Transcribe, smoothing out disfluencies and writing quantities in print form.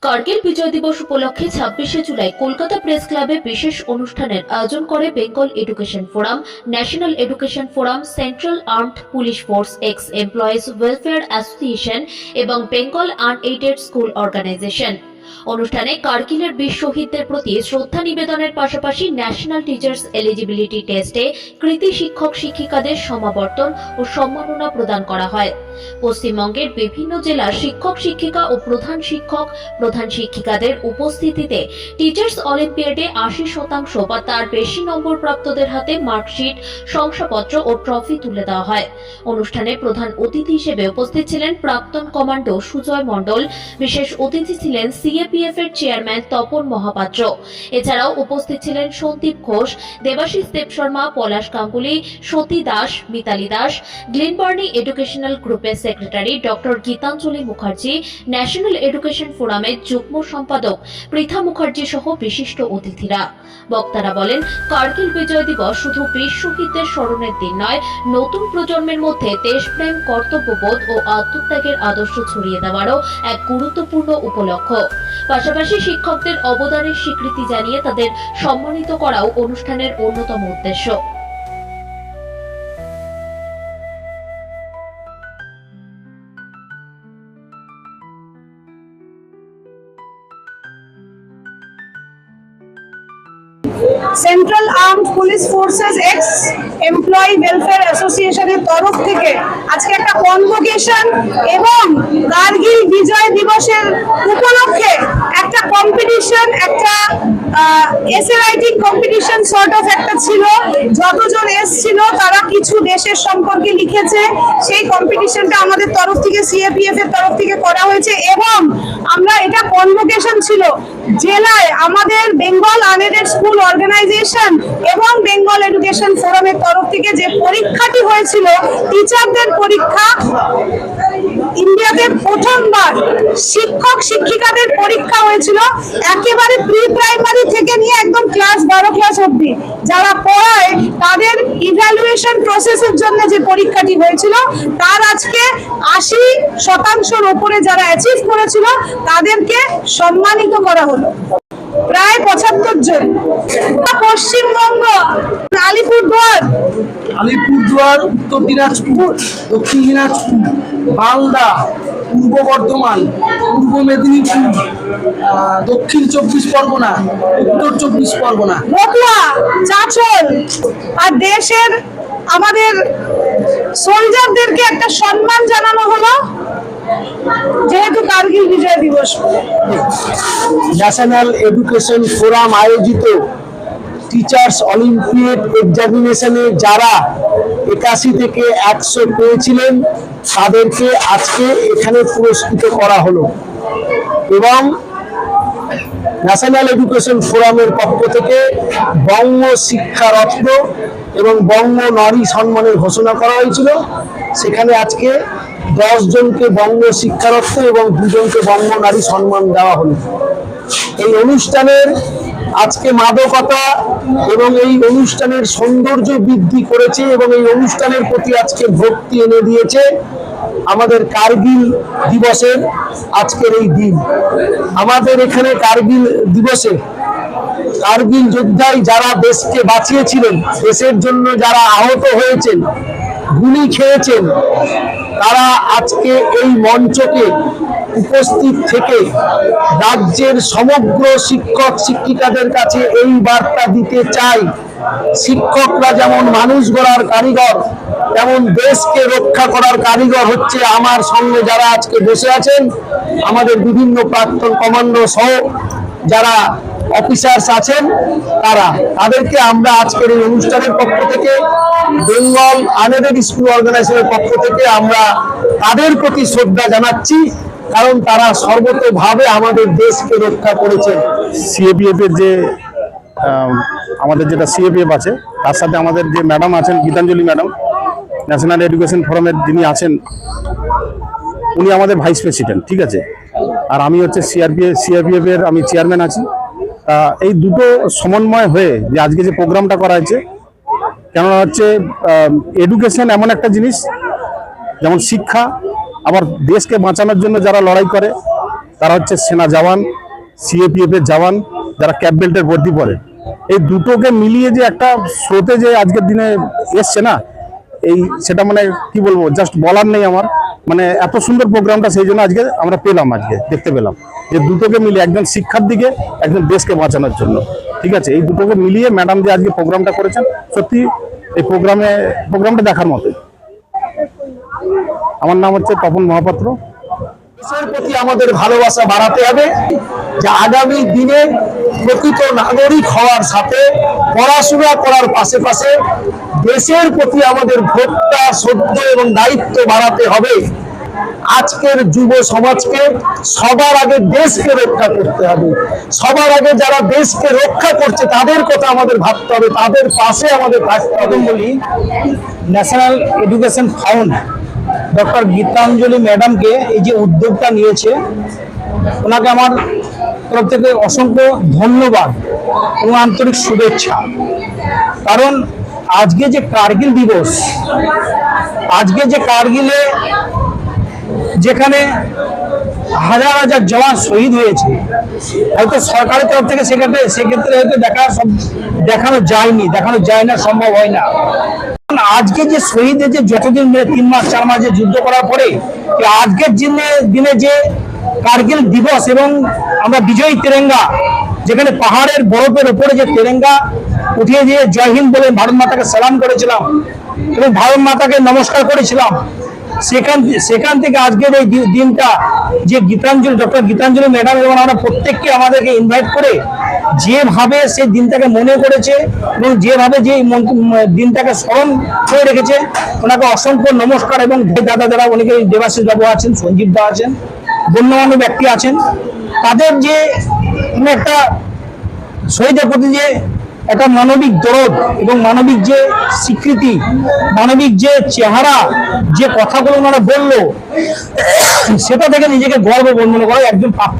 কার্গিল বিজয় দিবস উপলক্ষে 26শে জুলাই কলকাতা প্রেস ক্লাবে বিশেষ অনুষ্ঠানের আয়োজন করে Bengal education forum, national education forum, central armed police force x employees welfare association এবং বেঙ্গল আনএইডেড স্কুল অর্গানাইজেশন। অনুষ্ঠানে কার্গিলের বীর শহীদদের প্রতি শ্রদ্ধা নিবেদনের পাশাপাশি ন্যাশনাল টিচার্স এলিজিবিলিটি টেস্টে কৃতি শিক্ষক শিক্ষিকাদের সমাবর্তন ও সম্মাননা প্রদান করা হয়। পশ্চিমবঙ্গের বিভিন্ন জেলার শিক্ষক শিক্ষিকা ও প্রধান শিক্ষক প্রধান শিক্ষিকাদের উপস্থিতিতে টিচার্স অলিম্পিয়াডে ৮০% বা তার বেশি নম্বর প্রাপ্তদের হাতে মার্কশিট, শংসাপত্র ও ট্রফি তুলে দেওয়া হয়। অনুষ্ঠানে প্রধান অতিথি হিসেবে উপস্থিত ছিলেন প্রাক্তন কমান্ডো সুজয় মণ্ডল, বিশেষ অতিথি ছিলেন সিএপিএফ এর চেয়ারম্যান তপন মহাপাত্র। এছাড়াও উপস্থিত ছিলেন সন্দীপ ঘোষ, দেবাশিস দেবশর্মা, পলাশ গাঙ্গুলি, সতী দাস, মিতালি দাস, গ্লিনবার্নি এডুকেশনাল গ্রুপের secretary doctor Gitanjali Mukherjee, national education ফোরামের যুগ্ম সম্পাদক পৃথা মুখার্জি সহ বিশিষ্ট অতিথিরা। বক্তারা বলেন, কার্গিল বিজয় দিবস শুধু বীর শহীদদের স্মরণের দিন নয়, নতুন প্রজন্মের মধ্যে দেশপ্রেম, কর্তব্যবোধ ও আত্মত্যাগের আদর্শ ছড়িয়ে দেওয়ারও এক গুরুত্বপূর্ণ উপলক্ষ। পাশাপাশি শিক্ষকদের অবদানের স্বীকৃতি জানিয়ে তাদের সম্মানিত করাও অনুষ্ঠানের অন্যতম উদ্দেশ্য। Central armed police forces x employee welfare অ্যাসোসিয়েশনের তরফ থেকে আজকে একটা কনভোকেশন এবং কার্গিল বিজয় দিবসের উপলক্ষে একটা কম্পিটিশন, একটা essay writing competition sort of একটা ছিল। যতজন এসেছিল তারা কিছু দেশের সম্পর্কে লিখেছে। সেই কম্পিটিশনটা আমাদের তরফ থেকে, সিএপিএফ এর তরফ থেকে করা হয়েছে এবং আমরা এটা কনভোকেশন ছিল জেলায় আমাদের বেঙ্গল আনএডেড স্কুল অর্গানাইজেশন এবং বেঙ্গল এডুকেশন ফোরামের তরফ থেকে যে পরীক্ষাটি হয়েছিল, টিচারদের পরীক্ষা, ইন্ডিয়াতে প্রথমবার শিক্ষক শিক্ষিকাদের পরীক্ষা হয়েছিল একেবারে প্রি প্রাইমারি থেকে নিয়ে একদম ক্লাস 12 ক্লাস অবধি যারা পড়ায় তাদের ইভ্যালুয়েশন প্রসেসের জন্য যে পরীক্ষাটি হয়েছিল, তার আজকে 80% উপরে যারা অ্যাচিভ করেছিল তাদেরকে সম্মানিত করা হলো। প্রায় 75 জন। পশ্চিমবঙ্গ, আলিপুরদুয়ার, উত্তর দিনাজপুর, দক্ষিণ দিনাজপুর, মালদা, পূর্ব বর্ধমান, পূর্ব মেদিনীপুর, দক্ষিণ 24 পরগনা, উত্তর 24 পরগনা, মতুয়া, চাঁচল আর দেশের আমাদের সোলজারদেরকে একটা সম্মান জানানো হলো যেহেতু কার্গিল বিজয় দিবস। ন্যাশনাল এডুকেশন ফোরাম আয়োজিত টিচার্স অলিম্পিয়াড এক্সামিনেশনে যারা 81 থেকে 100 পেয়েছিলেন তাদেরকে আজকে এখানে পুরস্কৃত করা হলো এবং ন্যাশনাল এডুকেশন ফোরামের পক্ষ থেকে বঙ্গ শিক্ষা রত্ন এবং বঙ্গ নারী সম্মানের ঘোষণা করা হয়েছিল। সেখানে আজকে 10 জনকে বঙ্গ শিক্ষারত্ন এবং 2 জনকে বঙ্গ নারী সম্মান দেওয়া হলো। এই অনুষ্ঠানের আজকে মাদকতা এবং এই অনুষ্ঠানের সৌন্দর্য বৃদ্ধি করেছে এবং এই অনুষ্ঠানের প্রতি আজকে ভক্তি এনে দিয়েছে আমাদের কার্গিল দিবসের আজকের এই দিন। আমাদের এখানে কার্গিল দিবসে কার্গিল যোদ্ধাই যারা দেশকে বাঁচিয়েছিলেন, দেশের জন্য যারা আহত হয়েছেন, গুলি খেয়েছেন, তারা আজকে এই মঞ্চকে উপস্থিত থেকে রাজ্যের সমগ্র শিক্ষক শিক্ষিকাদের কাছে এই বার্তা দিতে চাই, শিক্ষকরা যেমন মানুষ গড়ার কারিগর, তেমন দেশকে রক্ষা করার কারিগর হচ্ছে আমার সঙ্গে যারা আজকে বসে আছেন, আমাদের বিভিন্ন প্রাক্তন কমান্ডো সহ যারা অফিসার্স আছেন, তাদেরকে আমরা আজকের এই অনুষ্ঠানের পক্ষ থেকে, বেঙ্গল আনএডেড স্কুল অর্গানাইজেশনের পক্ষ থেকে আমরা তাদের প্রতি শ্রদ্ধা জানাচ্ছি, কারণ তারা সর্বতোভাবে আমাদের দেশকে রক্ষা করেছেন। সিএপিএফ এর যে আমাদের যেটা সিএপিএফ আছে, তার সাথে আমাদের যে ম্যাডাম আছেন, গীতাঞ্জলি ম্যাডাম, ন্যাশনাল এডুকেশন ফোরামের যিনি আছেন, উনি আমাদের ভাইস প্রেসিডেন্ট, ঠিক আছে। আর আমি হচ্ছে সিআরপিএফ এর আমি চেয়ারম্যান আছি। এই দুটো সমন্বয় হয়ে যে আজকে যে প্রোগ্রামটা করা হয়েছে, কেননা হচ্ছে এডুকেশন এমন একটা জিনিস, যেমন শিক্ষা, আবার দেশকে বাঁচানোর জন্য যারা লড়াই করে তারা হচ্ছে সেনা জওয়ান, সিএপিএফ এর জওয়ান, যারা ক্যাপ বেল্টের বর্দি পরে। এই দুটোকে মিলিয়ে যে একটা স্রোতে যে আজকের দিনে এসছে না, সেটা মানে কি বলবো, জাস্ট বলার নেই আমার। মানে এত সুন্দর প্রোগ্রামটা, সেই জন্য আজকে আমরা পেলাম, আজকে দেখতে পেলাম যে দুটোকে মিলিয়ে, একজন শিক্ষার দিকে, একজন দেশকে বাঁচানোর জন্য। ঠিক আছে, এই দুটোকে মিলিয়ে ম্যাডাম যে আজকে প্রোগ্রামটা করেছেন, সত্যি এই প্রোগ্রামটা দেখার মতো। আমার নাম হচ্ছে তপন মহাপাত্র। দেশের প্রতি আমাদের ভালোবাসা বাড়াতে হবে, যে আগামী দিনে প্রকৃত নাগরিক হওয়ার সাথে পড়াশোনা করার পাশাপাশি দেশের প্রতি আমাদের ভোক্তা, শ্রদ্ধা এবং দায়িত্ব বাড়াতে হবে। আজকের যুব সমাজকে সবার আগে দেশকে রক্ষা করতে হবে। সবার আগে যারা দেশকে রক্ষা করছে তাদের কথা আমাদের ভাবতে হবে, তাদের পাশে আমাদের থাকতে হবে। বলি, national education found doctor Gitanjali ম্যাডামকে এই যে উদ্যোগটা নিয়েছে, ওনাকে আমার তরফ থেকে অসংখ্য ধন্যবাদ এবং আন্তরিক শুভেচ্ছা। কারণ আজকে যে কার্গিল দিবস, আজকে যে কার্গিলে যেখানে হাজার হাজার জওয়ান শহীদ হয়েছে, হয়তো সরকারের তরফ থেকে সেক্ষেত্রে হয়তো দেখানো যায় না, সম্ভব হয় না। আজকে যে শহীদের যে যতদিন 3 মাস 4 মাস যে যুদ্ধ করার পরে আজকের দিনে যে কার্গিল দিবস এবং আমরা বিজয়ী তেরেঙ্গা, যেখানে পাহাড়ের বরফের উপরে যে তেরেঙ্গা উঠিয়ে দিয়ে জয় হিন্দ বলে ভারত মাতাকে সালাম করেছিলাম এবং ভারত মাতাকে নমস্কার করেছিলাম, সেখান থেকে আজকের এই দিনটা যে ডক্টর গীতাঞ্জলি ম্যাডাম এবং আমরা প্রত্যেককে আমাদেরকে ইনভাইট করে যেভাবে সেই দিনটাকে মনে করেছে এবং যেভাবে যে দিনটাকে স্মরণ করে রেখেছে, ওনাকে অসংখ্য নমস্কার। এবং দাদা যারা অনেকে দেবাশিস বাবু আছেন, সঞ্জীব দা আছেন, গণ্যমান্য ব্যক্তি আছেন, তাদের যে একটা শহীদের প্রতি যে একটা মানবিক দরদ এবং মানবিক যে স্বীকৃতি, মানবিক যে চেহারা, যে কথাগুলো ওনারা বললো, সেটা থেকে নিজেকে গর্ব মনে করে একজন প্রাপ্ত